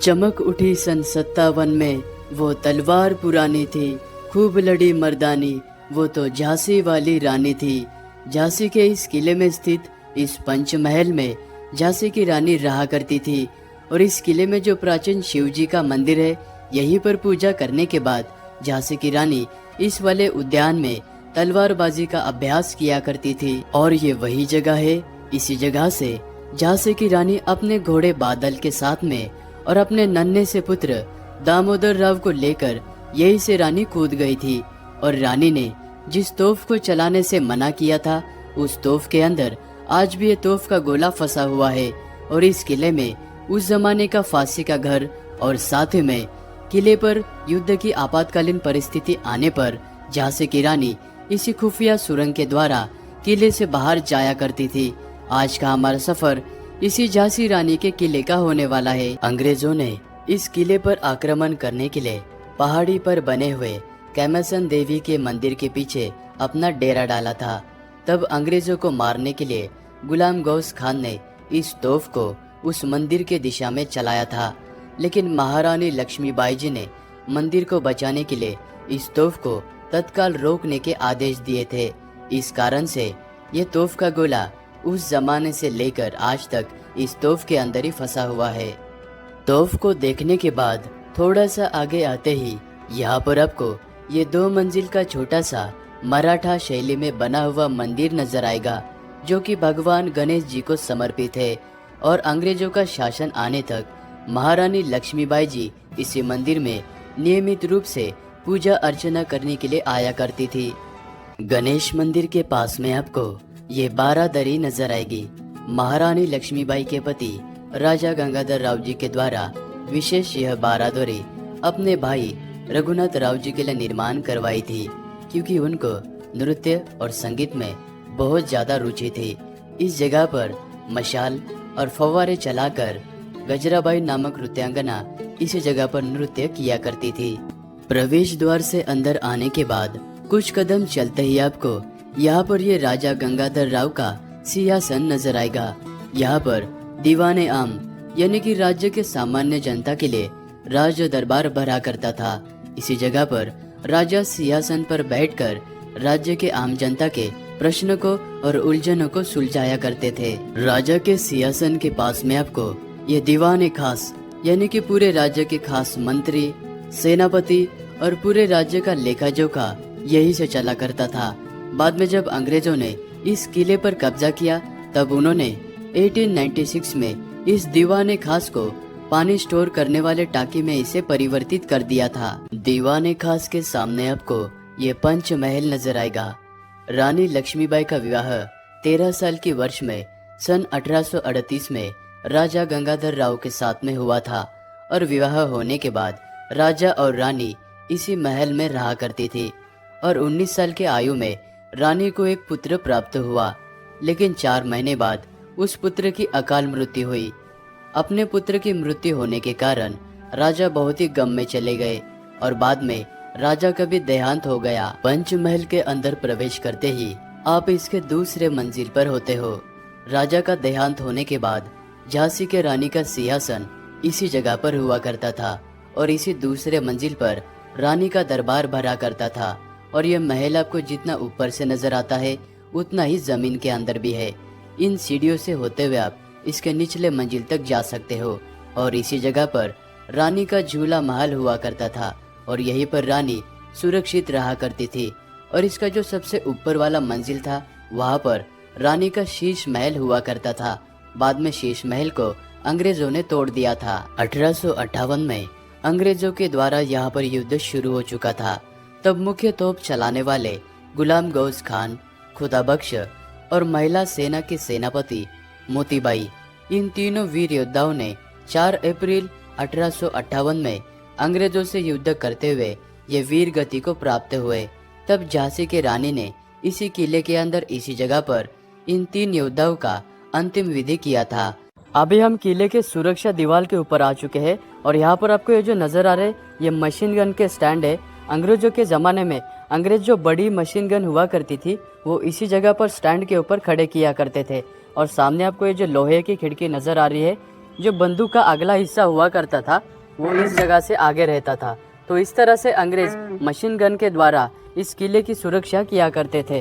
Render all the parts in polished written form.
चमक उठी सन 57 में, वो तलवार पुरानी थी, खूब लड़ी मर्दानी, वो तो झांसी वाली रानी थी। झांसी के इस किले में स्थित इस पंचमहल में झांसी की रानी रहा करती थी। और इस किले में जो प्राचीन शिव जी का मंदिर है, यहीं पर पूजा करने के बाद झांसी की रानी इस वाले उद्यान में तलवारबाजी का अभ्यास किया करती थी। और ये वही जगह है, इसी जगह से झांसी की रानी अपने घोड़े बादल के साथ में और अपने नन्हे से पुत्र दामोदर राव को लेकर यहीं से रानी कूद गई थी। और रानी ने जिस तोफ को चलाने से मना किया था, उस तोफ के अंदर आज भी ये तोफ का गोला फंसा हुआ है। और इस किले में उस जमाने का फांसी का घर और साथ ही में किले पर युद्ध की आपातकालीन परिस्थिति आने पर झांसी की रानी इसी खुफिया सुरंग के द्वारा किले से बाहर जाया करती थी। आज का हमारा सफर इसी झांसी रानी के किले का होने वाला है। अंग्रेजों ने इस किले पर आक्रमण करने के लिए पहाड़ी पर बने हुए कैमसन देवी के मंदिर के पीछे अपना डेरा डाला था। तब अंग्रेजों को मारने के लिए गुलाम गौस खान ने इस तोफ को उस मंदिर के दिशा में चलाया था। लेकिन महारानी लक्ष्मीबाई जी ने मंदिर को बचाने के लिए इस तोफ को तत्काल रोकने के आदेश दिए थे। इस कारण से ये तोफ का गोला उस जमाने से लेकर आज तक इस तोफ के अंदर ही फंसा हुआ है। तोफ को देखने के बाद थोड़ा सा आगे आते ही यहाँ पर आपको ये 2 मंजिल का छोटा सा मराठा शैली में बना हुआ मंदिर नजर आएगा, जो कि भगवान गणेश जी को समर्पित है। और अंग्रेजों का शासन आने तक महारानी लक्ष्मीबाई जी इसी मंदिर में नियमित रूप से पूजा अर्चना करने के लिए आया करती थी। गणेश मंदिर के पास में आपको ये 12 दरी नजर आएगी। महारानी लक्ष्मीबाई के पति राजा गंगाधर राव जी के द्वारा विशेष यह 12 दरी अपने भाई रघुनाथ राव जी के लिए निर्माण करवाई थी, क्योंकि उनको नृत्य और संगीत में बहुत ज्यादा रुचि थी। इस जगह पर मशाल और फव्वारे चलाकर गजराबाई नामक नृत्यांगना इसी जगह पर नृत्य किया करती थी। प्रवेश द्वार से अंदर आने के बाद कुछ कदम चलते ही आपको यहाँ पर ये राजा गंगाधर राव का सिंहासन नजर आएगा। यहाँ पर दीवाने आम यानी कि राज्य के सामान्य जनता के लिए राज दरबार भरा करता था। इसी जगह पर राजा सिंहासन पर बैठकर राज्य के आम जनता के प्रश्नों को और उलझनों को सुलझाया करते थे। राजा के सिंहासन के पास में आपको ये दीवाने खास यानी कि पूरे राज्य के खास मंत्री, सेनापति और पूरे राज्य का लेखा जोखा यही से चला करता था। बाद में जब अंग्रेजों ने इस किले पर कब्जा किया, तब उन्होंने 1896 में इस दीवाने खास को पानी स्टोर करने वाले टाकी में इसे परिवर्तित कर दिया था। दीवाने खास के सामने आपको ये पंचमहल नजर आएगा। रानी लक्ष्मीबाई का विवाह 13 साल की वर्ष में सन 1838 में राजा गंगाधर राव के साथ में हुआ था। और विवाह होने के बाद राजा और रानी इसी महल में रहा करती थी। और 19 साल के आयु में रानी को एक पुत्र प्राप्त हुआ। लेकिन 4 महीने बाद उस पुत्र की अकाल मृत्यु हुई। अपने पुत्र की मृत्यु होने के कारण राजा बहुत ही गम में चले गए और बाद में राजा का भी देहांत हो गया। पंचमहल के अंदर प्रवेश करते ही आप इसके दूसरे मंजिल पर होते हो। राजा का देहांत होने के बाद झांसी के रानी का सिंहासन इसी जगह पर हुआ करता था और इसी दूसरे मंजिल पर रानी का दरबार भरा करता था। और यह महल आपको जितना ऊपर से नजर आता है, उतना ही जमीन के अंदर भी है। इन सीढ़ियों से होते हुए आप इसके निचले मंजिल तक जा सकते हो। और इसी जगह पर रानी का झूला महल हुआ करता था और यहीं पर रानी सुरक्षित रहा करती थी। और इसका जो सबसे ऊपर वाला मंजिल था, वहाँ पर रानी का शीश महल हुआ करता था। बाद में शीश महल को अंग्रेजों ने तोड़ दिया था। 1858 में अंग्रेजों के द्वारा यहाँ पर युद्ध शुरू हो चुका था। तब मुख्य तोप चलाने वाले गुलाम गौस खान, खुदा बख्श और महिला सेना के सेनापति मोतीबाई, इन तीनों वीर योद्धाओं ने 4 अप्रैल 1858 में अंग्रेजों से युद्ध करते हुए ये वीर गति को प्राप्त हुए। तब झांसी के रानी ने इसी किले के अंदर इसी जगह पर इन 3 योद्धाओं का अंतिम विधि किया था। अभी हम किले के सुरक्षा दीवार के ऊपर आ चुके हैं और यहाँ पर आपको ये जो नजर आ रहे ये मशीन गन के स्टैंड है। अंग्रेजों के ज़माने में अंग्रेज जो बड़ी मशीन गन हुआ करती थी, वो इसी जगह पर स्टैंड के ऊपर खड़े किया करते थे। और सामने आपको ये जो लोहे की खिड़की नज़र आ रही है, जो बंदूक का अगला हिस्सा हुआ करता था वो इस जगह से आगे रहता था। तो इस तरह से अंग्रेज मशीन गन के द्वारा इस किले की सुरक्षा किया करते थे।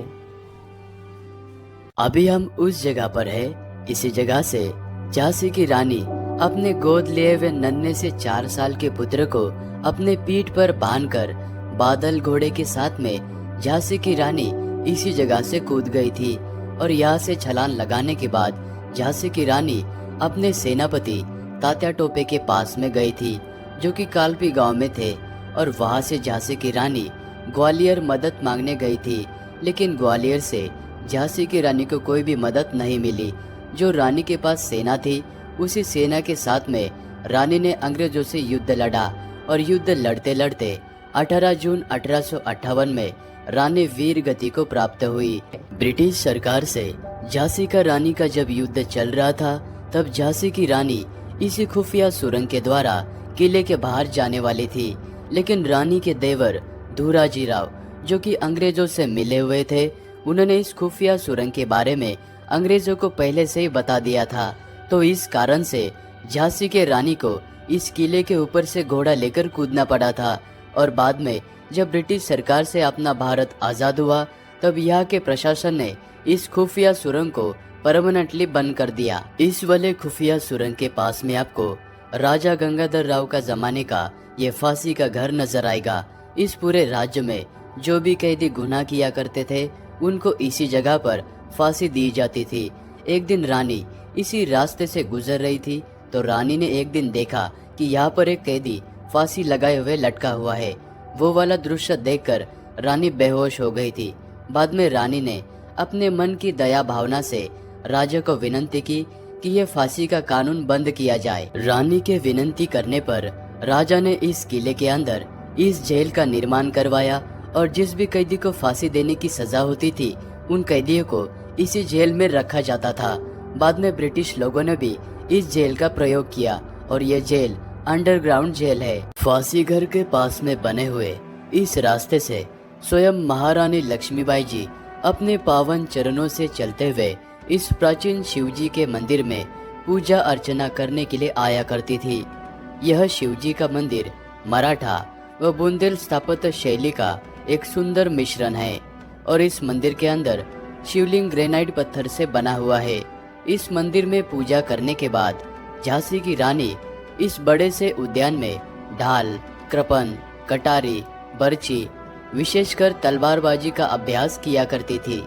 अभी हम उस जगह पर है। इसी जगह से झांसी की रानी अपने गोद लिए हुए नन्हे से 4 साल के पुत्र को अपने पीठ पर बांधकर बादल घोड़े के साथ में झांसी की रानी इसी जगह से कूद गई थी। और यहाँ से छलांग लगाने के बाद झांसी की रानी अपने सेनापति तात्या टोपे के पास में गई थी, जो कि कालपी गांव में थे। और वहां से झांसी की रानी ग्वालियर मदद मांगने गई थी, लेकिन ग्वालियर से झांसी की रानी को कोई भी मदद नहीं मिली। जो रानी के पास सेना थी, उसी सेना के साथ में रानी ने अंग्रेजों से युद्ध लड़ा। और युद्ध लड़ते लड़ते 18 जून 1858 में रानी वीर गति को प्राप्त हुई। ब्रिटिश सरकार से झांसी का रानी का जब युद्ध चल रहा था, तब झांसी की रानी इसी खुफिया सुरंग के द्वारा किले के बाहर जाने वाली थी। लेकिन रानी के देवर धूराजी राव, जो कि अंग्रेजों से मिले हुए थे, उन्होंने इस खुफिया सुरंग के बारे में अंग्रेजों को पहले से ही बता दिया था। तो इस कारण से झांसी के रानी को इस किले के ऊपर से घोड़ा लेकर कूदना पड़ा था। और बाद में जब ब्रिटिश सरकार से अपना भारत आजाद हुआ, तब यहाँ के प्रशासन ने इस खुफिया सुरंग को परमानेंटली बंद कर दिया। इस वाले खुफिया सुरंग के पास में आपको राजा गंगाधर राव का जमाने का ये फांसी का घर नजर आएगा। इस पूरे राज्य में जो भी कैदी गुनाह किया करते थे, उनको इसी जगह पर फांसी दी जाती थी। एक दिन रानी इसी रास्ते से गुजर रही थी, तो रानी ने एक दिन देखा कि यहाँ पर एक कैदी फांसी लगाए हुए लटका हुआ है। वो वाला दृश्य देखकर रानी बेहोश हो गई थी। बाद में रानी ने अपने मन की दया भावना से राजा को विनती की कि यह फांसी का कानून बंद किया जाए। रानी के विनती करने पर राजा ने इस किले के अंदर इस जेल का निर्माण करवाया। और जिस भी कैदी को फांसी देने की सजा होती थी, उन कैदियों को इसी जेल में रखा जाता था। बाद में ब्रिटिश लोगों ने भी इस जेल का प्रयोग किया और ये जेल अंडरग्राउंड जेल है। फांसी घर के पास में बने हुए इस रास्ते से स्वयं महारानी लक्ष्मीबाई जी अपने पावन चरणों से चलते हुए इस प्राचीन शिवजी के मंदिर में पूजा अर्चना करने के लिए आया करती थी। यह शिवजी का मंदिर मराठा व बुंदेल स्थापत्य शैली का एक सुंदर मिश्रण है। और इस मंदिर के अंदर शिवलिंग ग्रेनाइट पत्थर से बना हुआ है। इस मंदिर में पूजा करने के बाद झांसी की रानी इस बड़े से उद्यान में ढाल, कृपन, कटारी, बर्ची, विशेषकर तलवारबाजी का अभ्यास किया करती थी।